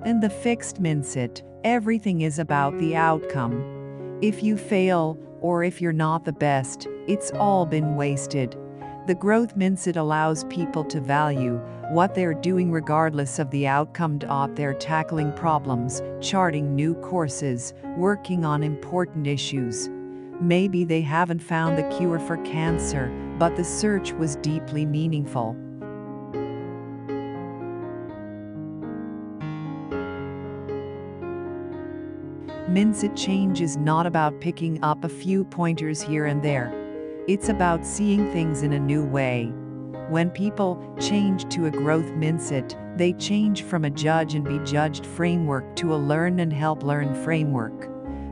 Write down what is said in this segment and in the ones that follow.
In the fixed mindset, everything is about the outcome. If you fail, or if you're not the best, it's all been wasted. The growth mindset allows people to value what they're doing regardless of the outcome. They're tackling problems, charting new courses, working on important issues. Maybe they haven't found the cure for cancer, but the search was deeply meaningful. Mindset change is not about picking up a few pointers here and there. It's about seeing things in a new way. When people change to a growth mindset, they change from a judge and be judged framework to a learn and help learn framework.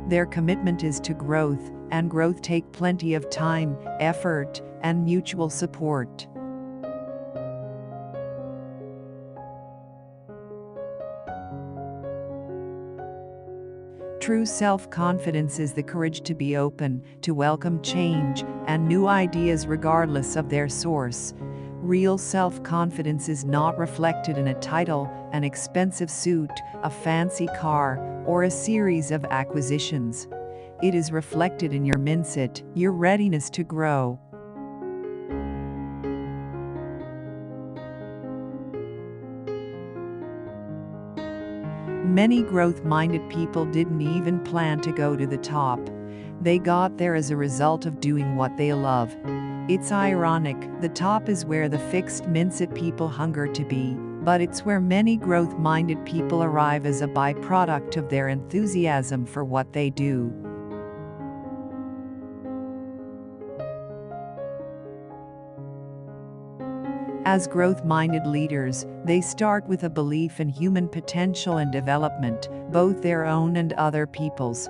Their commitment is to growth, and growth takes plenty of time, effort, and mutual support. True self-confidence is the courage to be open, to welcome change and new ideas regardless of their source. Real self-confidence is not reflected in a title, an expensive suit, a fancy car, or a series of acquisitions. It is reflected in your mindset, your readiness to grow. Many growth-minded people didn't even plan to go to the top. They got there as a result of doing what they love. It's ironic, the top is where the fixed mindset people hunger to be, but it's where many growth-minded people arrive as a byproduct of their enthusiasm for what they do. As growth-minded leaders, they start with a belief in human potential and development, both their own and other people's.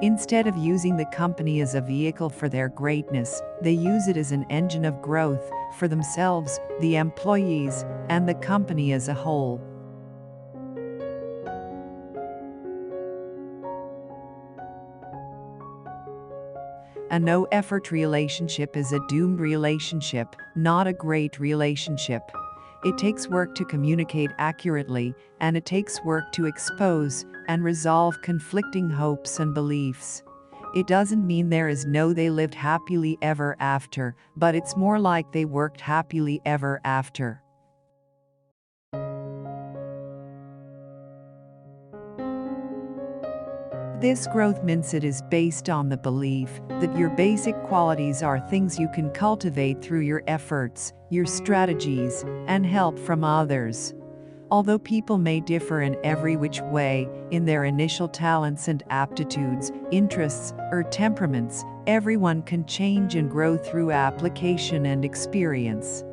Instead of using the company as a vehicle for their greatness, they use it as an engine of growth for themselves, the employees, and the company as a whole. A no-effort relationship is a doomed relationship, not a great relationship. It takes work to communicate accurately, and it takes work to expose and resolve conflicting hopes and beliefs. It doesn't mean they lived happily ever after, but it's more like they worked happily ever after. This growth mindset is based on the belief that your basic qualities are things you can cultivate through your efforts, your strategies, and help from others. Although people may differ in every which way, in their initial talents and aptitudes, interests, or temperaments, everyone can change and grow through application and experience.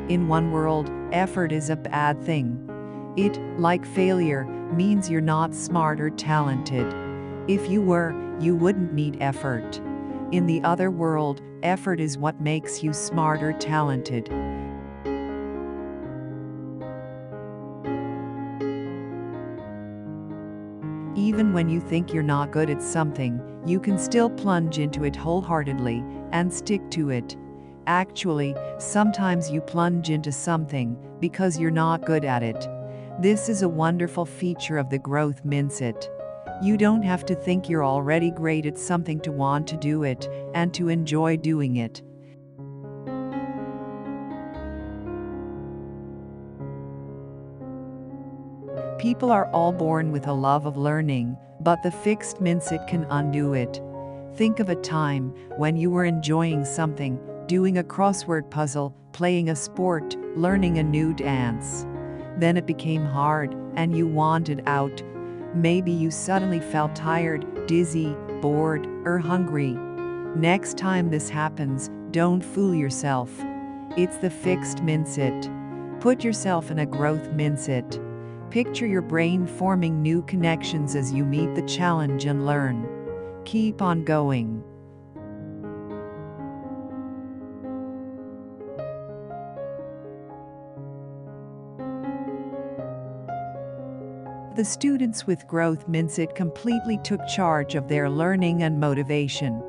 In one world, effort is a bad thing. It, like failure, means you're not smart or talented. If you were, you wouldn't need effort. In the other world, effort is what makes you smart or talented. Even when you think you're not good at something, you can still plunge into it wholeheartedly and stick to it. Actually, sometimes you plunge into something because you're not good at it. This is a wonderful feature of the growth mindset. You don't have to think you're already great at something to want to do it and to enjoy doing it. People are all born with a love of learning, but the fixed mindset can undo it. Think of a time when you were enjoying something, doing a crossword puzzle, playing a sport, learning a new dance. Then it became hard, and you wanted out. Maybe you suddenly felt tired, dizzy, bored, or hungry. Next time this happens, don't fool yourself. It's the fixed mindset. Put yourself in a growth mindset. Picture your brain forming new connections as you meet the challenge and learn. Keep on going. The students with growth mindset completely took charge of their learning and motivation.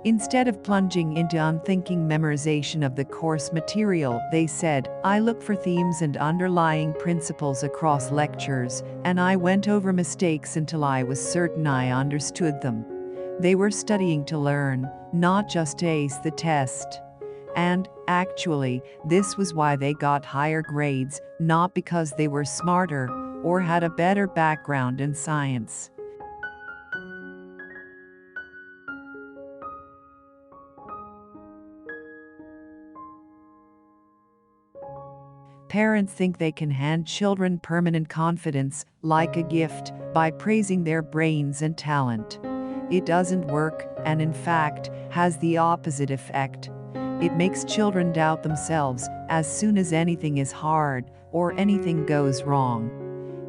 Instead of plunging into unthinking memorization of the course material, they said, I look for themes and underlying principles across lectures, and I went over mistakes until I was certain I understood them. They were studying to learn, not just to ace the test. And, actually, this was why they got higher grades, not because they were smarter or had a better background in science. Parents think they can hand children permanent confidence, like a gift, by praising their brains and talent. It doesn't work, and in fact, has the opposite effect. It makes children doubt themselves as soon as anything is hard or anything goes wrong.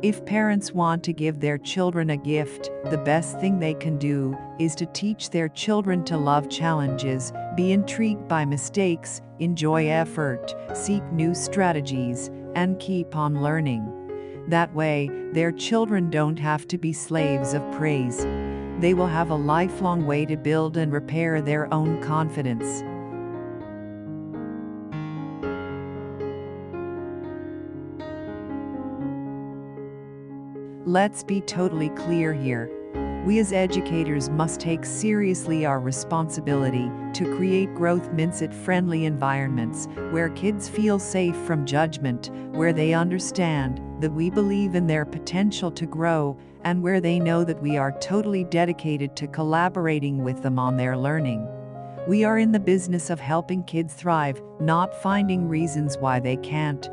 If parents want to give their children a gift, the best thing they can do is to teach their children to love challenges, be intrigued by mistakes, enjoy effort, seek new strategies, and keep on learning. That way, their children don't have to be slaves of praise. They will have a lifelong way to build and repair their own confidence. Let's be totally clear here. We as educators must take seriously our responsibility to create growth mindset-friendly environments where kids feel safe from judgment, where they understand that we believe in their potential to grow, and where they know that we are totally dedicated to collaborating with them on their learning. We are in the business of helping kids thrive, not finding reasons why they can't.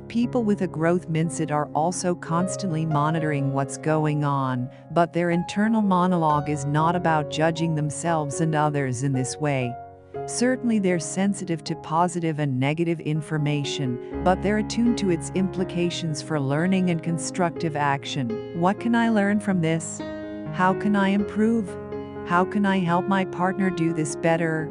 People with a growth mindset are also constantly monitoring what's going on, but their internal monologue is not about judging themselves and others in this way. Certainly they're sensitive to positive and negative information, but they're attuned to its implications for learning and constructive action. What can I learn from this? How can I improve? How can I help my partner do this better?